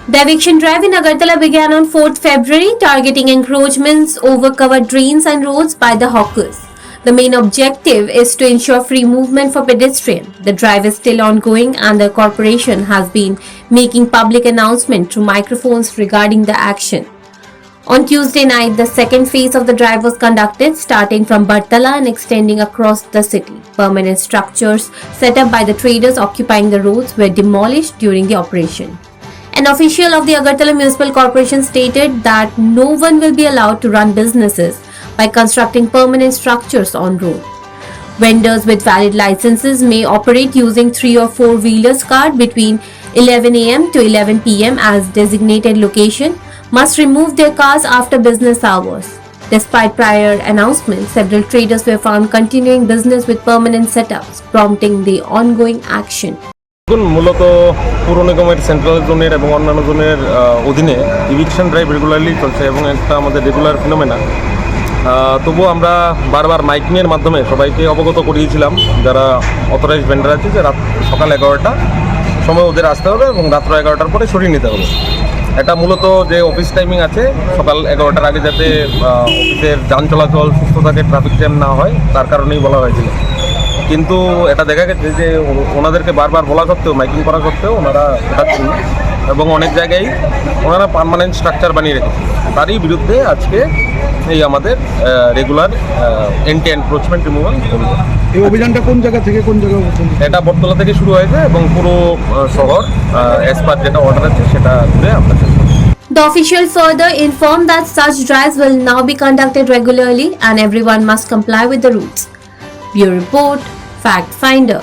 The eviction drive in Agartala began on 4th February, targeting encroachments over covered drains and roads by the hawkers. The main objective is to ensure free movement for pedestrians. The drive is still ongoing and the corporation has been making public announcements through microphones regarding the action. On Tuesday night, the second phase of the drive was conducted, starting from Bartala and extending across the city. Permanent structures set up by the traders occupying the roads were demolished during the operation. An official of the Agartala Municipal Corporation stated that no one will be allowed to run businesses by constructing permanent structures on road. Vendors with valid licenses may operate using 3 or 4 wheelers cart between 11 am to 11 pm as designated location, must remove their cars after business hours. Despite prior announcements, several traders were found continuing business with permanent setups, prompting the ongoing action. মূলত পুর নিগমের central জোনের এবং অন্যান্য জোনের অধীনে eviction drive regularly চলছে এবং একটা আমাদের রেগুলার ফিনোমেনা। তবুও আমরা বারবার মাইকিংয়ের মাধ্যমে সবাইকে অবগত করিয়েছিলাম যারা অথরাইজ ভেন্ডার আছে যে সকাল 11টা সময় ওদের আসতে হবে এবং রাত্র 11টার পরে সরিয়ে নিতে হবে। এটা মূলত যে অফিস টাইমিং আছে সকাল 11টার আগে যাতে অফিসের যান চলাচল সুস্থ থাকে, ট্রাফিক জ্যাম না হয়, তার কারণেই বলা হয়েছিল। কিন্তু এটা দেখা গেছে যে ওনাদেরকে বারবার বলা সত্ত্বেও, মাইকিং করা সত্ত্বেও ওনারা হটাচ্ছেন না এবং অনেক জায়গায় ওনারা পার্মানেন্ট স্ট্রাকচার বানিয়ে রেখেছে। তারই বিরুদ্ধে আজকে এই আমাদের রেগুলার এন্টি এনক্রোচমেন্ট রিমুভাল অভিযান। এই অভিযানটা কোন জায়গা থেকে কোন জায়গা পর্যন্ত? এটা বটতলা থেকে শুরু হয়েছে এবং পুরো শহর অ্যাজ পার যেটা অর্ডার আছে সেটা ঘুরে আমরা শেষ করব। The official further informed that such drives will now be conducted regularly and everyone must comply with the rules. Bureau Report, Fact Finder.